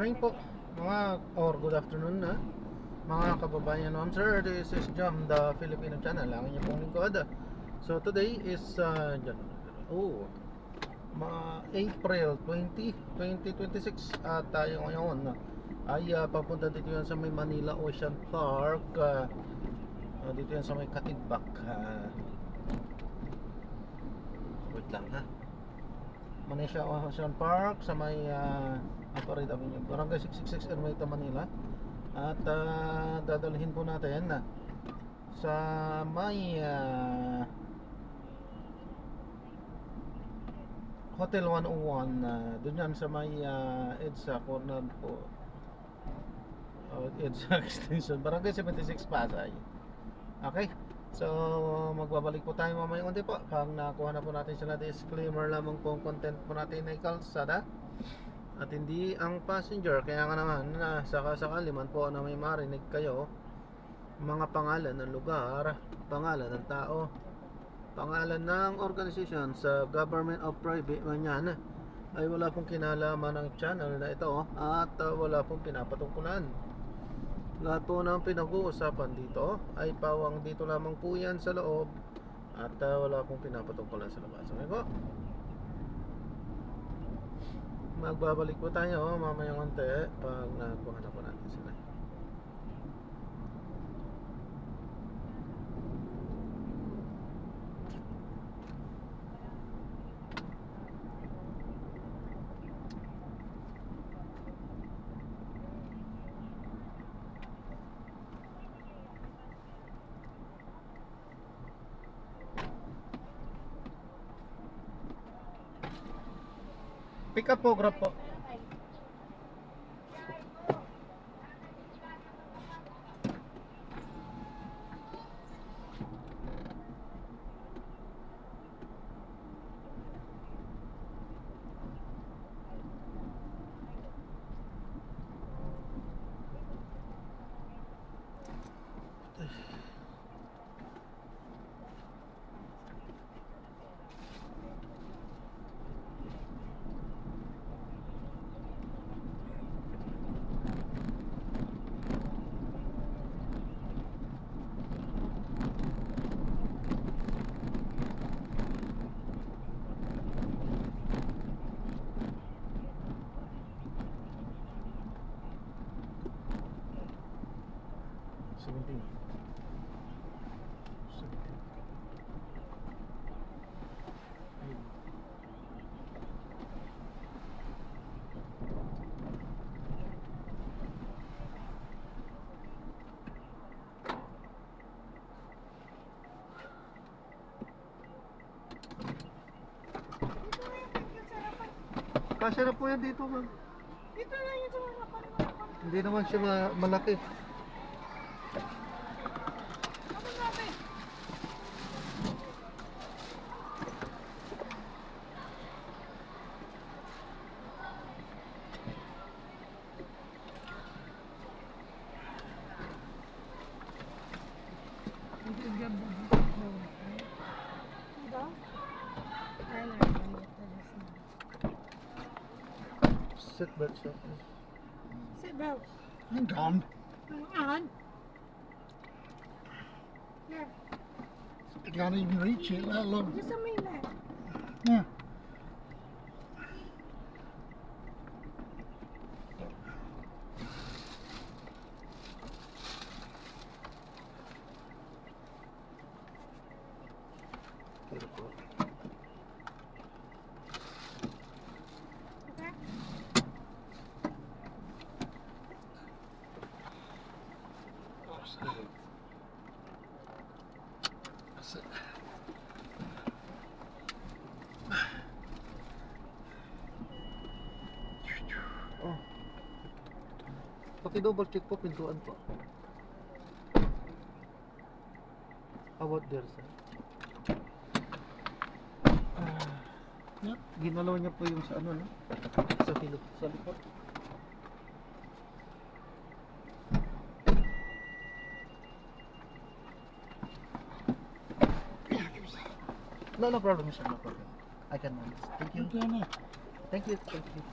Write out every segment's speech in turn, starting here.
Morning po, or good afternoon na mga kababayan naman sir. This is Jam, the Filipino channel. Ang inyong pong lingkod. So today is April 20, 2026. At tayo ngayon ay papunta dito yan sa may Manila Ocean Park. Dito yan sa may Katigbak. Wait lang ha. Manila Ocean Park sa may Aparid Avenue, Barangay 666 Ermita, Manila. At dadalhin po natin sa may Hotel 101, doon yan sa may EDSA corner po, EDSA Extension, Barangay 76, Pasay. Okay, so magbabalik po tayo mamaya undi po pag nakuha na po natin sila. Disclaimer lamang po ang content po natin ay kalsada at hindi ang passenger. Kaya nga naman sakasakali man po na may marinig kayo mga pangalan ng lugar, pangalan ng tao, pangalan ng organization sa government of private man yan, ay wala pong kinalaman ng channel na ito at wala pong pinapatungkulan. Lahat po ng pinag-uusapan dito ay pawang dito lamang po yan sa loob at wala pong pinapatungkulan sa labas. Okay po? Magbabalik po tayo mamayang konti pag nakuha na po natin sila. Pick up po, grab po. Kasya na po yan dito, ma'am. Dito na yun sa harapan mo. Hindi naman siya malaki. Ano natin? Hindi ganda. Diba? Ay, nakakalimutan na siya. Seatbelt siya. Seatbelt. Hang on. On. Here. I can't even reach it, let alone. Just a minute. Yeah. Pero po. Okay? That's it. Oh. Paki-double check po pintuan po. About there, sir. Yep. Ginalaw niya po yung sa ano, no? Sa hilot, sa likod. No problem, sir. No problem. I can manage. Thank you. Look down there. Thank you. Thank you.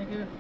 thank you.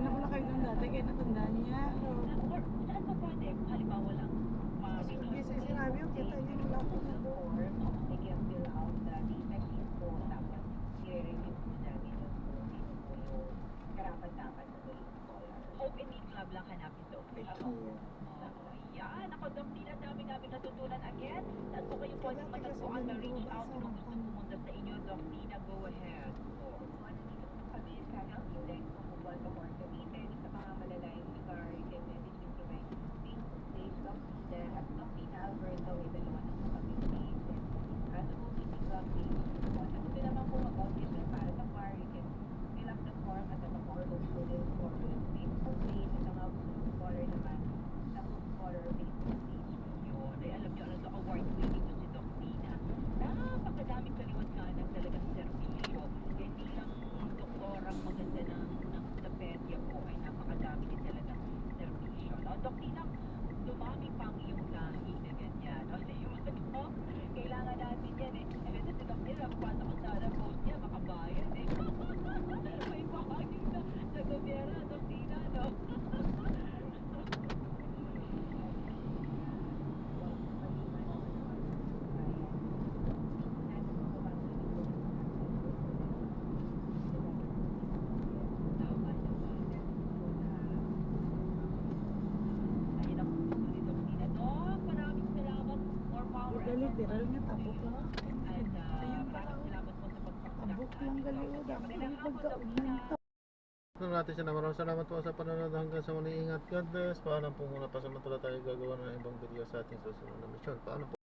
Pinapala kayo doon dati, kaya natandaan niya. Or saan pa pwede? Kung halimbawa lang, Kasi hindi sa sinabi yung kita niya wala ko na doon. they can fill out the defect info, tapos i-review po namin yung kung sino po yung karapat-dapat na maging scholar. Hope and Need Club lang hanapin sa official. Yan, ako Doc Tina, dami namin natutunan again. Saan po kayo pwede matagpuan na reach out kung gusto pumunta sa inyo, Doc Tina, go ahead. So, nandito po kami sa Health Index kung Bukol ka or Cavite, sa mga malalayong lugar, you can message me through my Facebook page, Doc Tina, at Doc Tina Alberto, may dalawa na po kami page, and sa meeting Doc page. Kung gusto naman po mag-audition para sa bar, you can fill up the form at the Bukol Student or Facebook page, at ang mga gusto ng scholar naman, sa scholar Facebook page. Yun, ay alam niyo, ano, award winning to si Doc Tina. Napakadaming kaliwanganan talagang serbisyo. Hindi lang doktorang maganda ng pedya po, ay napakadami din talagang serbisyo. No? Doc Tina, dumami pang iyong lahi na ganyan. No? Yung ano, kailangan natin yan eh. Kasi si Doc Tina, papasok ang sana post niya, makabayan eh. May pahaging na gobera, Doc Tina, no? Ayun ang gusto ni Doc Tina. Doc, maraming salamat. More power and more Literal nga tabok lang. And Ayun pa maraming lang. salamat po sa pagpapakita. Tabok lang galiw. Dapat Magandang yung hapon, Doc pagkaunan Tina. to. Ito natin siya na maraming salamat po sa panonood hanggang sa muli. Ingat, God bless. Paalam po muna, pasamantala tayo gagawa ng ibang video sa ating susunod na mission. Paalam po.